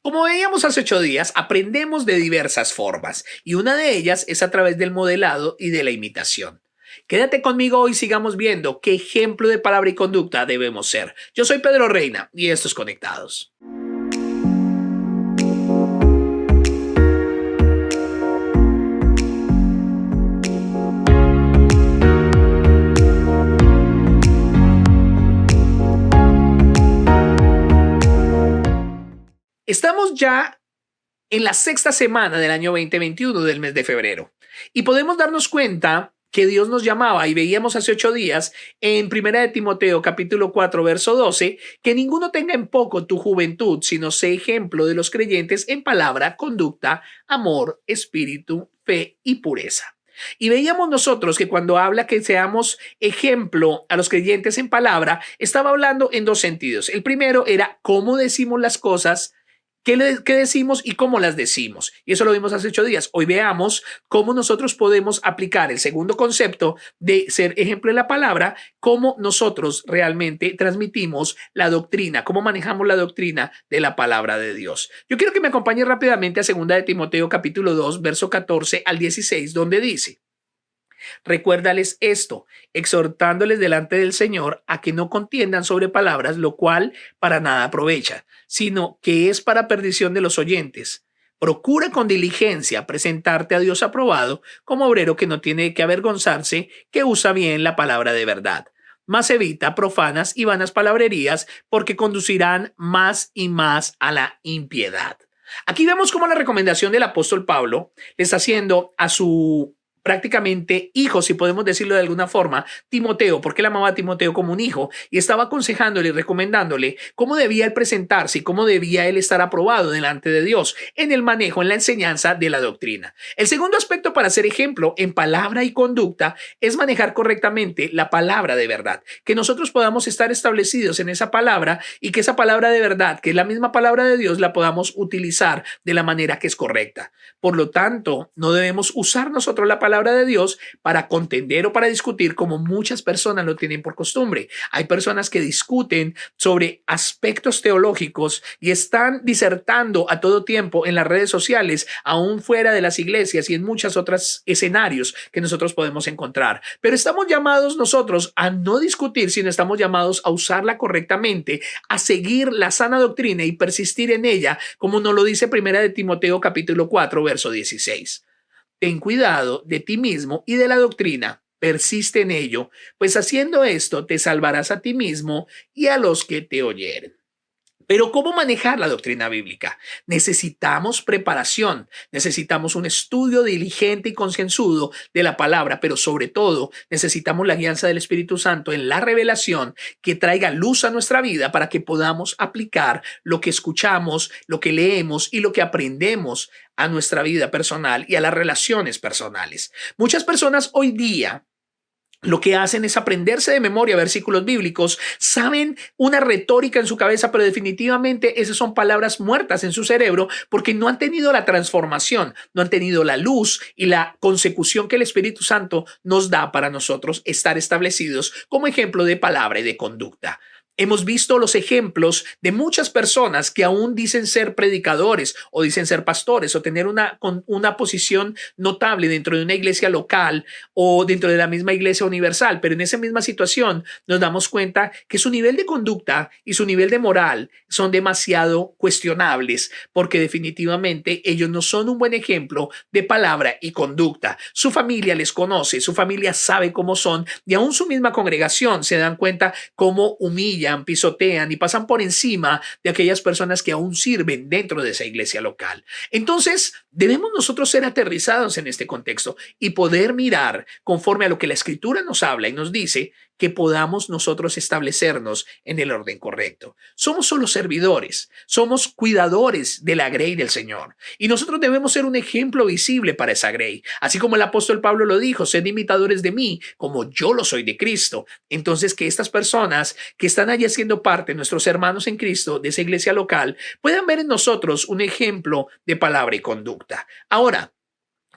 Como veíamos hace 8 días, aprendemos de diversas formas y una de ellas es a través del modelado y de la imitación. Quédate conmigo hoy y sigamos viendo qué ejemplo de palabra y conducta debemos ser. Yo soy Pedro Reina y estos Conectados. Estamos ya en la sexta semana del año 2021 del mes de febrero y podemos darnos cuenta que Dios nos llamaba y veíamos hace 8 días en Primera de Timoteo capítulo 4 verso 12 que ninguno tenga en poco tu juventud, sino sé ejemplo de los creyentes en palabra, conducta, amor, espíritu, fe y pureza. Y veíamos nosotros que cuando habla que seamos ejemplo a los creyentes en palabra, estaba hablando en dos sentidos. El primero era cómo decimos las cosas, qué decimos y cómo las decimos. Y eso lo vimos hace 8 días. Hoy veamos cómo nosotros podemos aplicar el segundo concepto de ser ejemplo de la palabra, cómo nosotros realmente transmitimos la doctrina, cómo manejamos la doctrina de la palabra de Dios. Yo quiero que me acompañe rápidamente a 2 de Timoteo capítulo 2, verso 14 al 16, donde dice: Recuérdales esto, exhortándoles delante del Señor a que no contiendan sobre palabras, lo cual para nada aprovecha, sino que es para perdición de los oyentes. Procura con diligencia presentarte a Dios aprobado como obrero que no tiene que avergonzarse, que usa bien la palabra de verdad. Mas evita profanas y vanas palabrerías, porque conducirán más y más a la impiedad. Aquí vemos cómo la recomendación del apóstol Pablo le está haciendo a su prácticamente hijo, si podemos decirlo de alguna forma, Timoteo, porque él amaba a Timoteo como un hijo y estaba aconsejándole y recomendándole cómo debía él presentarse y cómo debía él estar aprobado delante de Dios en el manejo, en la enseñanza de la doctrina. El segundo aspecto para ser ejemplo en palabra y conducta es manejar correctamente la palabra de verdad, que nosotros podamos estar establecidos en esa palabra y que esa palabra de verdad, que es la misma palabra de Dios, la podamos utilizar de la manera que es correcta. Por lo tanto, no debemos usar nosotros la palabra de Dios para contender o para discutir como muchas personas lo tienen por costumbre. Hay personas que discuten sobre aspectos teológicos y están disertando a todo tiempo en las redes sociales, aún fuera de las iglesias y en muchos otros escenarios que nosotros podemos encontrar. Pero estamos llamados nosotros a no discutir, sino estamos llamados a usarla correctamente, a seguir la sana doctrina y persistir en ella, como nos lo dice Primera de Timoteo capítulo 4, verso 16. Ten cuidado de ti mismo y de la doctrina, persiste en ello, pues haciendo esto te salvarás a ti mismo y a los que te oyeren. Pero ¿cómo manejar la doctrina bíblica? Necesitamos preparación, necesitamos un estudio diligente y concienzudo de la palabra, pero sobre todo necesitamos la guianza del Espíritu Santo en la revelación que traiga luz a nuestra vida para que podamos aplicar lo que escuchamos, lo que leemos y lo que aprendemos a nuestra vida personal y a las relaciones personales. Muchas personas hoy día lo que hacen es aprenderse de memoria versículos bíblicos, saben una retórica en su cabeza, pero definitivamente esas son palabras muertas en su cerebro porque no han tenido la transformación, no han tenido la luz y la consecución que el Espíritu Santo nos da para nosotros estar establecidos como ejemplo de palabra y de conducta. Hemos visto los ejemplos de muchas personas que aún dicen ser predicadores o dicen ser pastores o tener una posición notable dentro de una iglesia local o dentro de la misma iglesia universal, pero en esa misma situación nos damos cuenta que su nivel de conducta y su nivel de moral son demasiado cuestionables porque definitivamente ellos no son un buen ejemplo de palabra y conducta. Su familia les conoce, su familia sabe cómo son y aún su misma congregación se dan cuenta cómo humillan, pisotean y pasan por encima de aquellas personas que aún sirven dentro de esa iglesia local. Entonces, debemos nosotros ser aterrizados en este contexto y poder mirar conforme a lo que la Escritura nos habla y nos dice que podamos nosotros establecernos en el orden correcto. Somos solo servidores, somos cuidadores de la grey del Señor y nosotros debemos ser un ejemplo visible para esa grey. Así como el apóstol Pablo lo dijo, sed imitadores de mí como yo lo soy de Cristo. Entonces, que estas personas que están allí haciendo parte, nuestros hermanos en Cristo de esa iglesia local, puedan ver en nosotros un ejemplo de palabra y conducta. Ahora,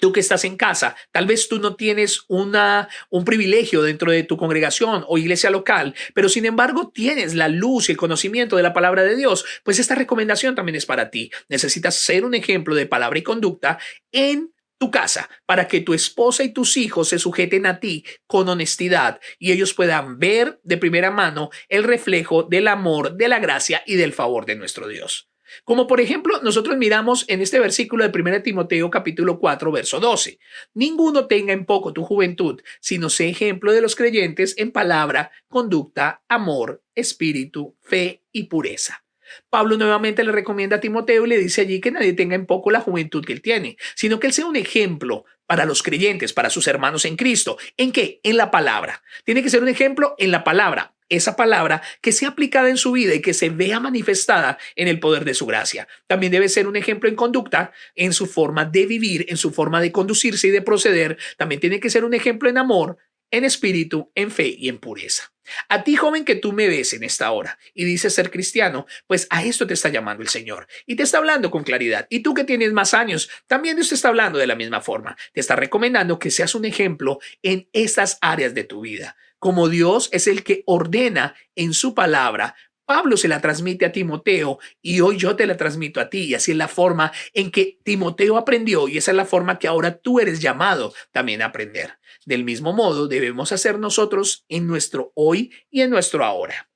Tú que estás en casa, tal vez tú no tienes un privilegio dentro de tu congregación o iglesia local, pero sin embargo tienes la luz y el conocimiento de la palabra de Dios, pues esta recomendación también es para ti. Necesitas ser un ejemplo de palabra y conducta en tu casa para que tu esposa y tus hijos se sujeten a ti con honestidad y ellos puedan ver de primera mano el reflejo del amor, de la gracia y del favor de nuestro Dios. Como por ejemplo, nosotros miramos en este versículo de 1 Timoteo capítulo 4, verso 12. Ninguno tenga en poco tu juventud, sino sé ejemplo de los creyentes en palabra, conducta, amor, espíritu, fe y pureza. Pablo nuevamente le recomienda a Timoteo y le dice allí que nadie tenga en poco la juventud que él tiene, sino que él sea un ejemplo para los creyentes, para sus hermanos en Cristo. ¿En qué? En la palabra. Tiene que ser un ejemplo en la palabra. Esa palabra que sea aplicada en su vida y que se vea manifestada en el poder de su gracia. También debe ser un ejemplo en conducta, en su forma de vivir, en su forma de conducirse y de proceder. También tiene que ser un ejemplo en amor, en espíritu, en fe y en pureza. A ti, joven, que tú me ves en esta hora y dices ser cristiano, pues a esto te está llamando el Señor y te está hablando con claridad. Y tú que tienes más años, también Dios te está hablando de la misma forma. Te está recomendando que seas un ejemplo en estas áreas de tu vida. Como Dios es el que ordena en su palabra, Pablo se la transmite a Timoteo y hoy yo te la transmito a ti. Y así es la forma en que Timoteo aprendió y esa es la forma que ahora tú eres llamado también a aprender. Del mismo modo debemos hacer nosotros en nuestro hoy y en nuestro ahora.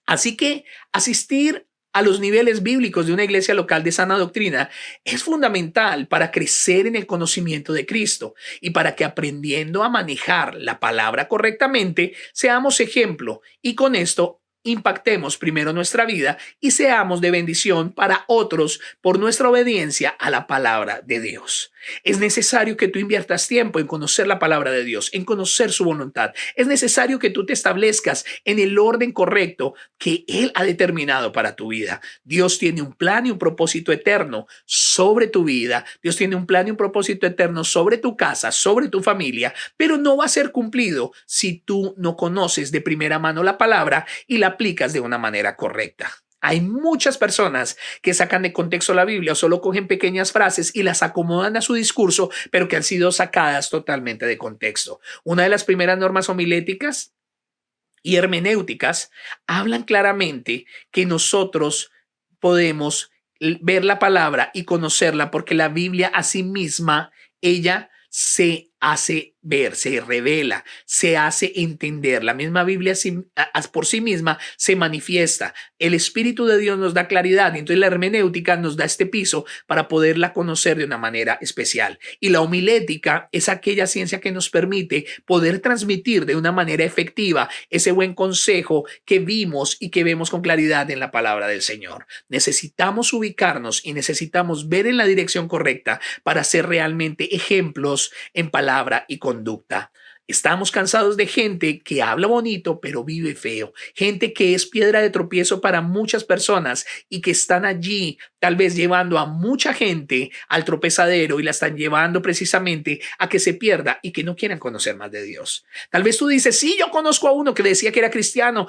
Así que asistir a los niveles bíblicos de una iglesia local de sana doctrina es fundamental para crecer en el conocimiento de Cristo y para que aprendiendo a manejar la palabra correctamente seamos ejemplo y con esto impactemos primero nuestra vida y seamos de bendición para otros por nuestra obediencia a la palabra de Dios. Es necesario que tú inviertas tiempo en conocer la palabra de Dios, en conocer su voluntad. Es necesario que tú te establezcas en el orden correcto que Él ha determinado para tu vida. Dios tiene un plan y un propósito eterno sobre tu vida. Dios tiene un plan y un propósito eterno sobre tu casa, sobre tu familia, pero no va a ser cumplido si tú no conoces de primera mano la palabra y la aplicas de una manera correcta. Hay muchas personas que sacan de contexto la Biblia o solo cogen pequeñas frases y las acomodan a su discurso, pero que han sido sacadas totalmente de contexto. Una de las primeras normas homiléticas y hermenéuticas hablan claramente que nosotros podemos ver la palabra y conocerla porque la Biblia a sí misma, ella se hace ver, se revela, se hace entender. La misma Biblia por sí misma se manifiesta. El Espíritu de Dios nos da claridad y entonces la hermenéutica nos da este piso para poderla conocer de una manera especial. Y la homilética es aquella ciencia que nos permite poder transmitir de una manera efectiva ese buen consejo que vimos y que vemos con claridad en la palabra del Señor. Necesitamos ubicarnos y necesitamos ver en la dirección correcta para ser realmente ejemplos en palabra y conducta. Estamos cansados de gente que habla bonito pero vive feo, gente que es piedra de tropiezo para muchas personas y que están allí tal vez llevando a mucha gente al tropezadero y la están llevando precisamente a que se pierda y que no quieran conocer más de Dios. Tal vez tú dices, sí, yo conozco a uno que decía que era cristiano,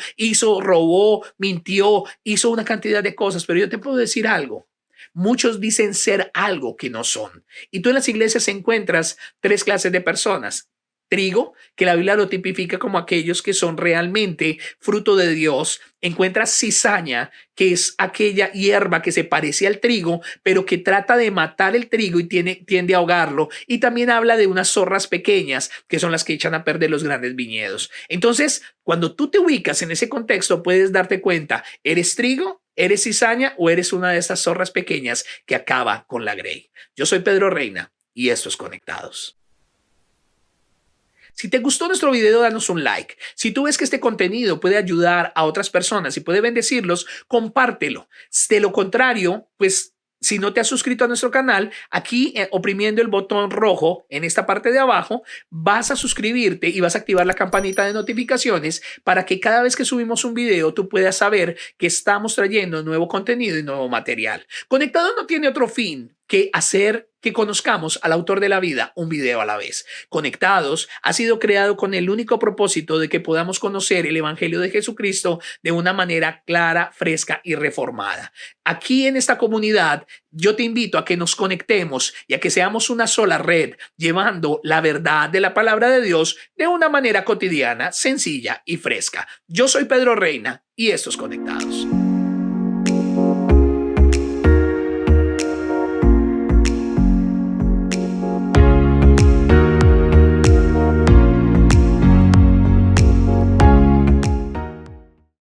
robó, mintió, hizo una cantidad de cosas, pero yo te puedo decir algo. Muchos dicen ser algo que no son. Y tú en las iglesias encuentras tres clases de personas. Trigo, que la Biblia lo tipifica como aquellos que son realmente fruto de Dios. Encuentras cizaña, que es aquella hierba que se parece al trigo, pero que trata de matar el trigo y tiende a ahogarlo. Y también habla de unas zorras pequeñas, que son las que echan a perder los grandes viñedos. Entonces, cuando tú te ubicas en ese contexto, puedes darte cuenta, ¿eres trigo? ¿Eres cizaña o eres una de esas zorras pequeñas que acaba con la grey? Yo soy Pedro Reina y esto es Conectados. Si te gustó nuestro video, danos un like. Si tú ves que este contenido puede ayudar a otras personas y puede bendecirlos, compártelo. De lo contrario, pues si no te has suscrito a nuestro canal, aquí oprimiendo el botón rojo en esta parte de abajo, vas a suscribirte y vas a activar la campanita de notificaciones para que cada vez que subimos un video tú puedas saber que estamos trayendo nuevo contenido y nuevo material. Conectado no tiene otro fin que hacer que conozcamos al autor de la vida un video a la vez. Conectados ha sido creado con el único propósito de que podamos conocer el Evangelio de Jesucristo de una manera clara, fresca y reformada. Aquí en esta comunidad yo te invito a que nos conectemos y a que seamos una sola red, llevando la verdad de la palabra de Dios de una manera cotidiana, sencilla y fresca. Yo soy Pedro Reina y estos Conectados.